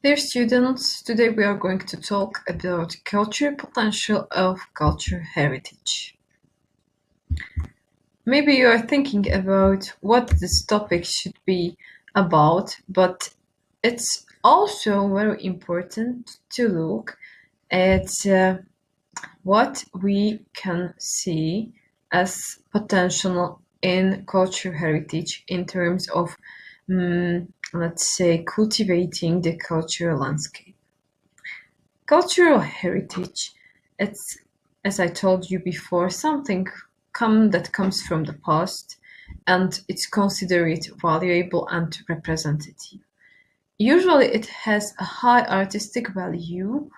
Dear students, today we are going to talk about culture potential of culture heritage. Maybe you are thinking about what this topic should be about, but it's also very important to look at what we can see as potential in culture heritage in terms of, let's say, cultivating the cultural landscape. Cultural heritage, it's, as I told you before, something that comes from the past, and it's considered valuable and representative. Usually it has a high artistic value,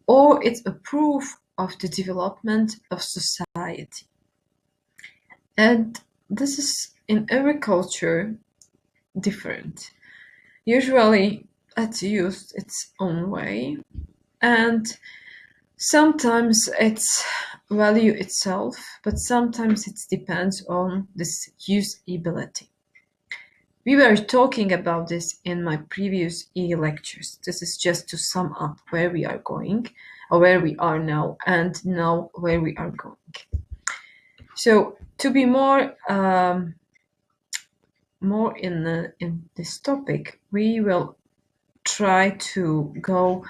or it's a proof of the development of society. And this is in every culture different. Usually it's used its own way, and sometimes it's value itself, but sometimes it depends on this usability. We were talking about this in my previous lectures. This is just to sum up where we are going, or where we are now, and now where we are going. So to be more in this topic, we will try to go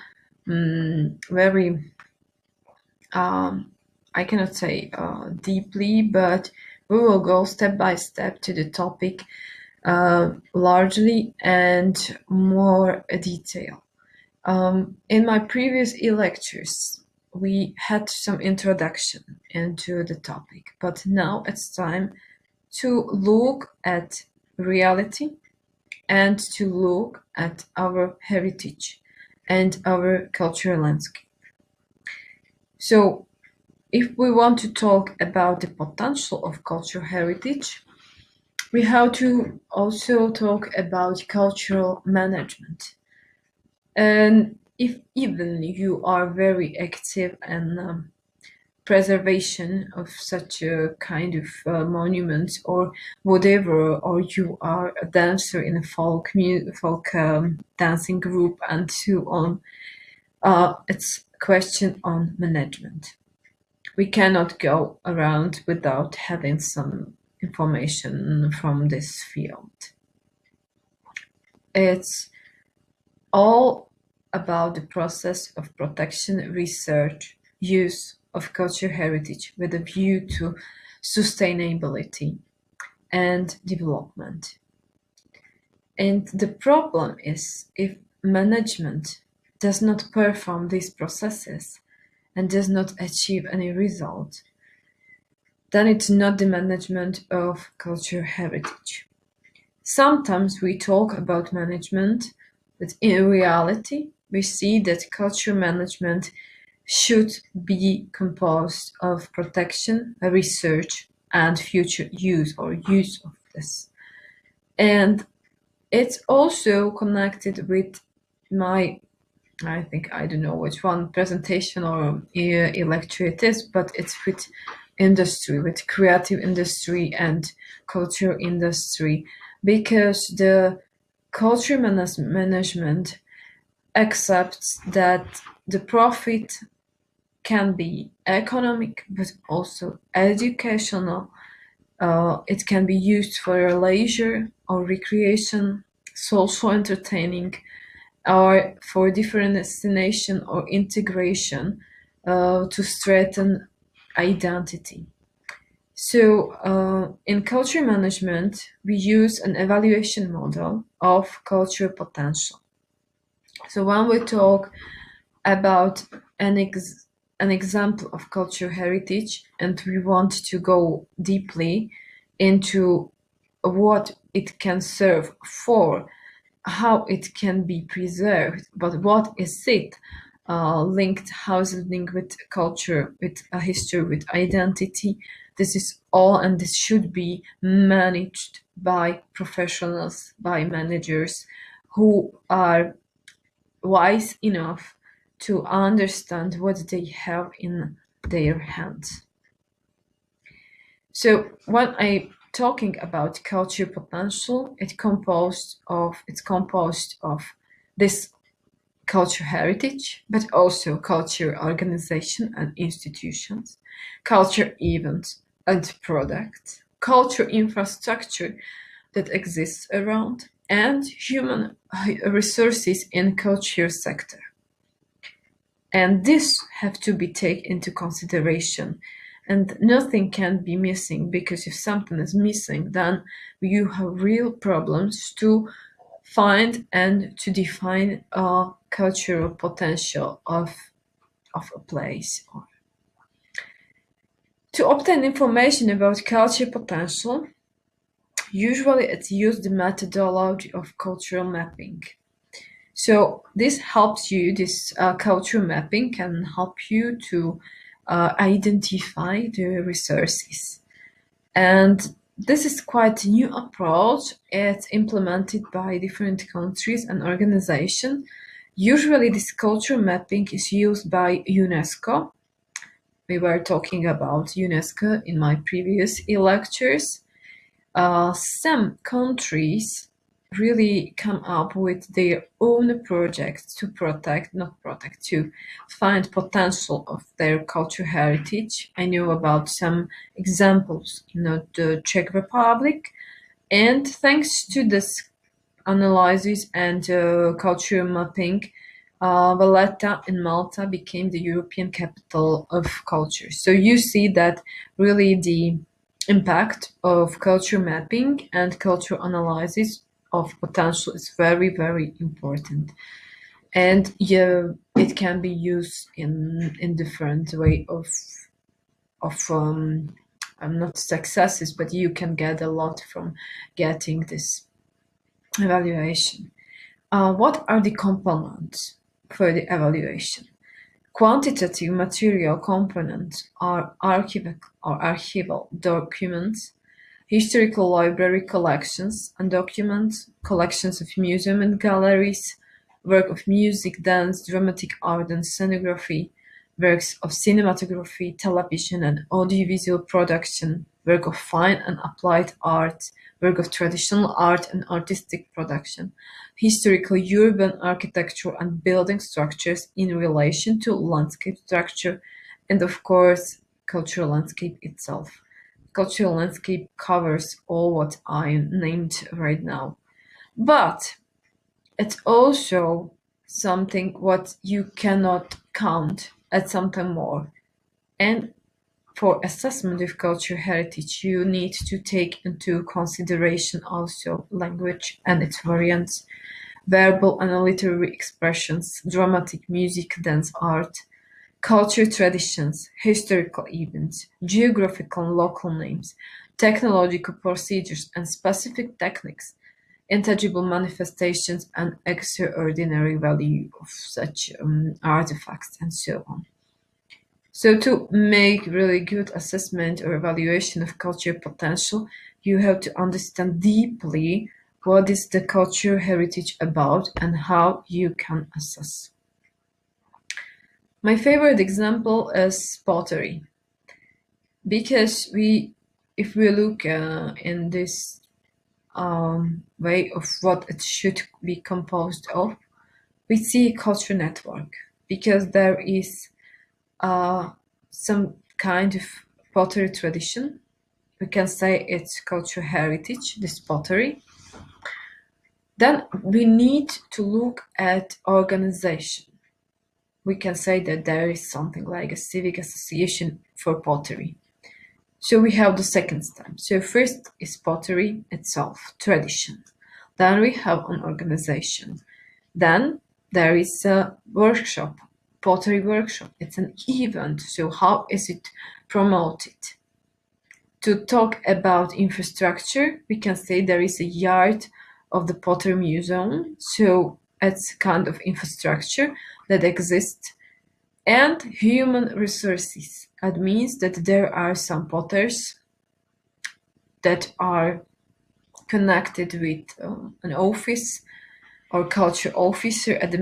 very I cannot say deeply, but we will go step by step to the topic largely and more detail. In my previous lectures, we had some introduction into the topic, but now it's time to look at reality and to look at our heritage and our cultural landscape. So if we want to talk about the potential of cultural heritage, we have to also talk about cultural management. And if even you are very active in preservation of such a kind of monument or whatever, or you are a dancer in a folk dancing group and so on, it's a question on management. We cannot go around without having some information from this field. It's all about the process of protection, research, use of cultural heritage with a view to sustainability and development. And the problem is if management does not perform these processes and does not achieve any result, then it's not the management of cultural heritage. Sometimes we talk about management, but in reality, we see that cultural management should be composed of protection, research, and future use or use of this. And it's also connected with my, I don't know which one, presentation or lecture it is, but it's with industry, with creative industry and culture industry, because the culture management accepts that the profit can be economic but also educational. It can be used for leisure or recreation, social entertaining, or for different destination or integration to strengthen identity. So in culture management, we use an evaluation model of cultural potential. So when we talk about an example of cultural heritage and we want to go deeply into what it can serve for, how it can be preserved, but what is it linked, how is it linked with culture, with a history, with identity. This is all, and this should be managed by professionals, by managers who are wise enough to understand what they have in their hands. So when I talking about culture potential, it's composed of this culture heritage, but also culture organization and institutions, culture events and products, culture infrastructure that exists around, and human resources in culture sector. And this have to be taken into consideration. And nothing can be missing, because if something is missing, then you have real problems to find and to define a cultural potential of a place. To obtain information about culture potential, usually it's used the methodology of cultural mapping. So this helps you, this cultural mapping can help you to identify the resources. And this is quite a new approach. It's implemented by different countries and organizations. Usually this culture mapping is used by UNESCO. We were talking about UNESCO in my previous lectures. Some countries really come up with their own projects to to find potential of their cultural heritage. I know about some examples in the Czech Republic, and thanks to this analysis and cultural mapping, Valletta in Malta became the European capital of culture. So you see that really the impact of culture mapping and cultural analysis of potential is very, very important. And yeah, it can be used in different way of not successes, but you can get a lot from getting this evaluation. What are the components for the evaluation? Quantitative material components are archival documents, historical library collections and documents, collections of museum and galleries, work of music, dance, dramatic art and scenography, works of cinematography, television and audiovisual production, work of fine and applied art, work of traditional art and artistic production, historical urban architecture and building structures in relation to landscape structure, and of course, cultural landscape itself. Cultural landscape covers all what I named right now. But it's also something what you cannot count as something more. And for assessment of cultural heritage, you need to take into consideration also language and its variants, verbal and literary expressions, dramatic music, dance art, culture traditions, historical events, geographical and local names, technological procedures and specific techniques, intangible manifestations and extraordinary value of such artifacts, and so on. So to make really good assessment or evaluation of culture potential, you have to understand deeply what is the cultural heritage about and how you can assess. My favorite example is pottery, because if we look in this way of what it should be composed of, we see a culture network, because there is some kind of pottery tradition. We can say it's cultural heritage, this pottery. Then we need to look at organization. We can say that there is something like a civic association for pottery. So we have the second step. So first is pottery itself, tradition. Then we have an organization. Then there is a workshop, pottery workshop. It's an event. So how is it promoted? To talk about infrastructure, we can say there is a yard of the Pottery Museum. So it's kind of infrastructure that exists. And human resources. It means that there are some potters that are connected with an office or culture officer at the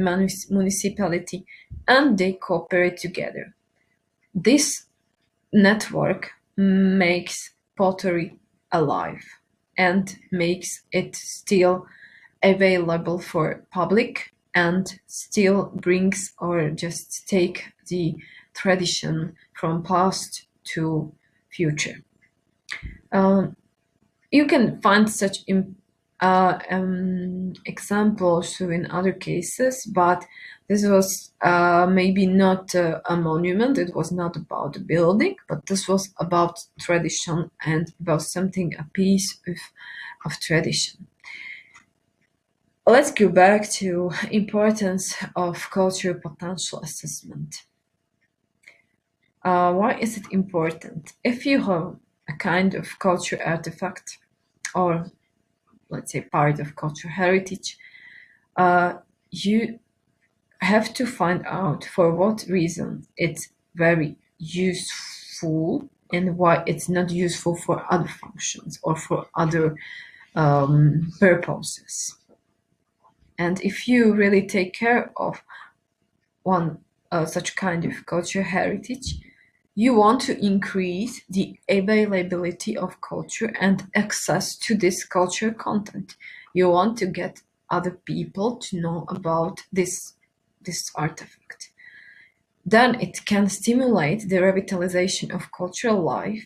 municipality, and they cooperate together. This network makes pottery alive and makes it still available for public and still brings or just take the tradition from past to future. You can find such examples in other cases, but this was maybe not a monument. It was not about a building, but this was about tradition and about something, a piece of tradition. Let's go back to importance of cultural potential assessment. Why is it important? If you have a kind of cultural artifact, or let's say part of cultural heritage, you have to find out for what reason it's very useful and why it's not useful for other functions or for other purposes. And if you really take care of one such kind of cultural heritage, you want to increase the availability of culture and access to this cultural content. You want to get other people to know about this artifact. Then it can stimulate the revitalization of cultural life.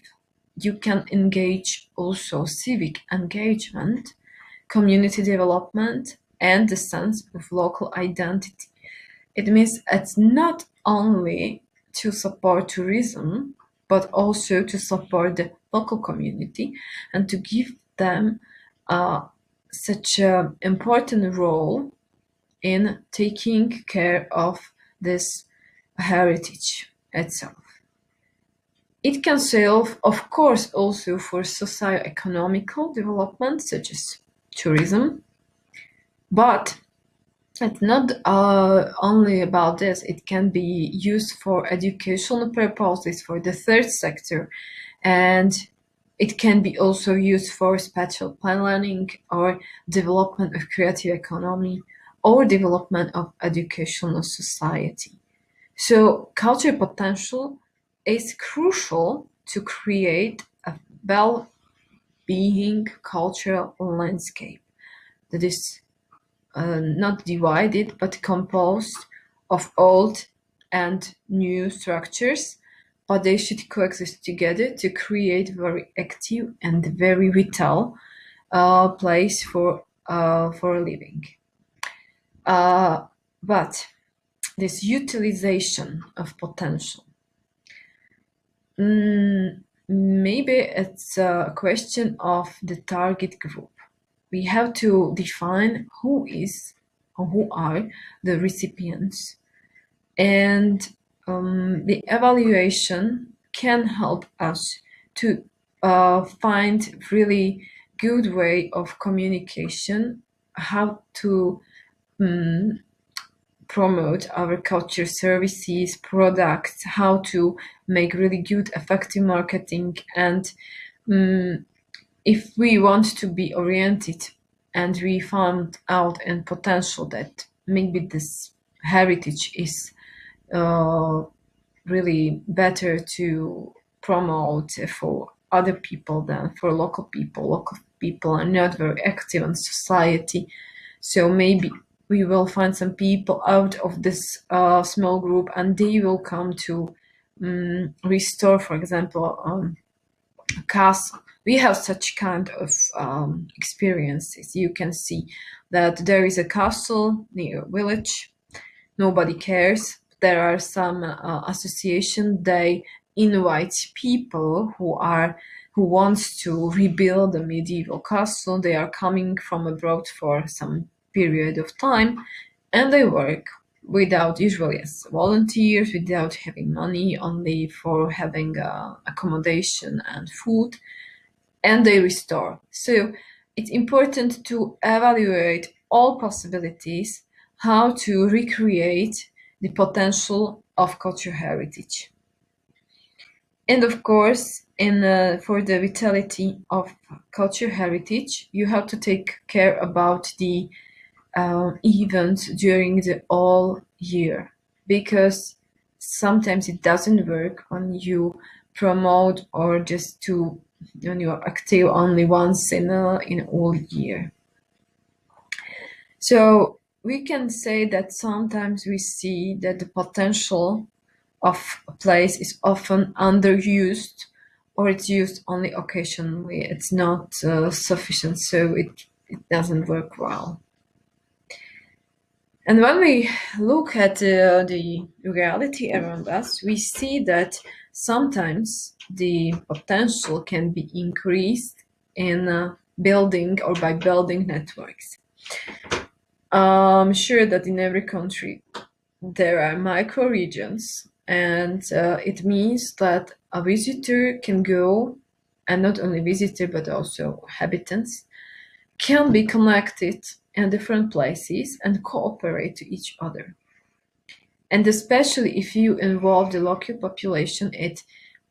You can engage also civic engagement, community development, and the sense of local identity. It means it's not only to support tourism, but also to support the local community and to give them such an important role in taking care of this heritage itself. It can serve, of course, also for socio-economical development, such as tourism, but it's not only about this. It can be used for educational purposes for the third sector, and it can be also used for spatial planning or development of creative economy or development of educational society. So cultural potential is crucial to create a well-being cultural landscape that is not divided but composed of old and new structures, but they should coexist together to create very active and very vital place for living. But this utilization of potential, maybe it's a question of the target group. We have to define who is or who are the recipients, and the evaluation can help us to find really good way of communication, how to promote our culture services, products, how to make really good effective marketing, and if we want to be oriented and we found out and potential that maybe this heritage is really better to promote for other people than for local people. Local people are not very active in society, so maybe we will find some people out of this small group and they will come to restore, for example, a castle. We have such kind of experiences. You can see that there is a castle near a village. Nobody cares. There are some association. They invite people who wants to rebuild a medieval castle. They are coming from abroad for some period of time, and they work without, usually as volunteers, without having money, only for having accommodation and food, and they restore. So it's important to evaluate all possibilities how to recreate the potential of cultural heritage. And of course, for the vitality of cultural heritage, you have to take care about the events during the whole year, because sometimes it doesn't work when you promote or just to when you are active only once in a whole year. So we can say that sometimes we see that the potential of a place is often underused, or it's used only occasionally. It's not sufficient, so it doesn't work well. And when we look at the reality around us, we see that sometimes the potential can be increased in building or by building networks. I'm sure that in every country there are micro regions, and it means that a visitor can go, and not only visitor but also habitants can be connected in different places and cooperate to each other. And especially if you involve the local population, it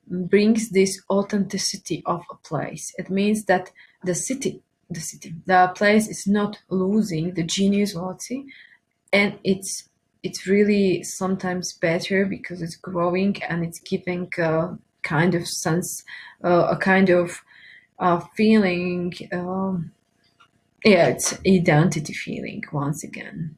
brings this authenticity of a place. It means that the place is not losing the geniusity, and it's really sometimes better because it's growing and it's giving a kind of sense, a kind of feeling. Yeah, it's identity feeling once again.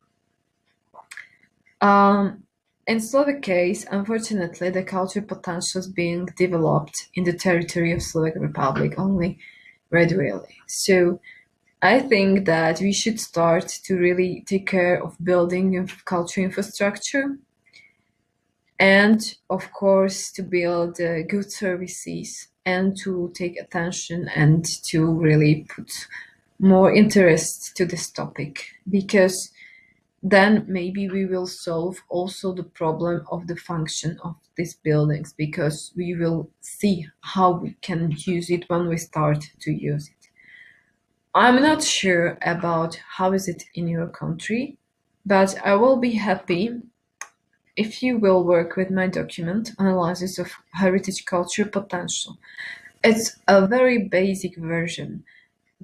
In Slovak case, unfortunately, the culture potential is being developed in the territory of Slovak Republic only gradually. So I think that we should start to really take care of building culture infrastructure, and of course to build good services and to take attention and to really put more interest to this topic, because then maybe we will solve also the problem of the function of these buildings, because we will see how we can use it when we start to use it. I'm not sure about how is it in your country, but I will be happy if you will work with my document analysis of heritage culture potential. It's a very basic version,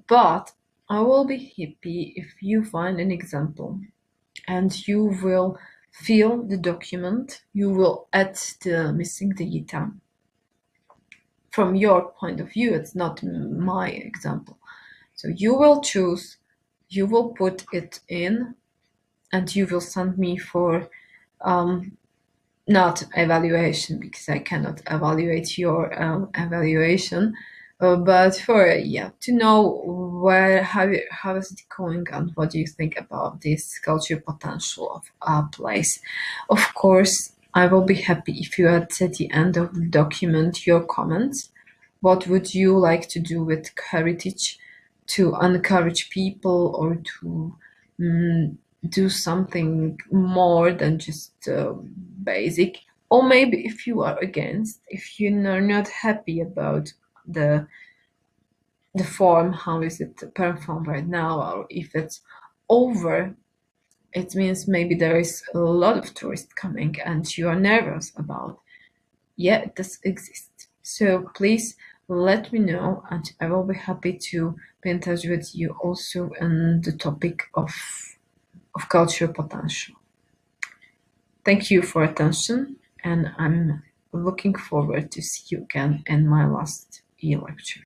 but I will be happy if you find an example and you will fill the document, you will add the missing data. From your point of view, it's not my example. So you will choose, you will put it in, and you will send me for not evaluation, because I cannot evaluate your evaluation, but for to know how is it going and what do you think about this culture potential of our place. Of course, I will be happy if you add at the end of the document your comments. What would you like to do with heritage to encourage people, or to do something more than just basic? Or maybe if you are against, if you are not happy about the form, how is it performed right now, or if it's over, it means maybe there is a lot of tourists coming and you are nervous about. Yeah, it does exist. So please let me know, and I will be happy to be in touch with you also on the topic of cultural potential. Thank you for attention, and I'm looking forward to see you again in my last e-lecture.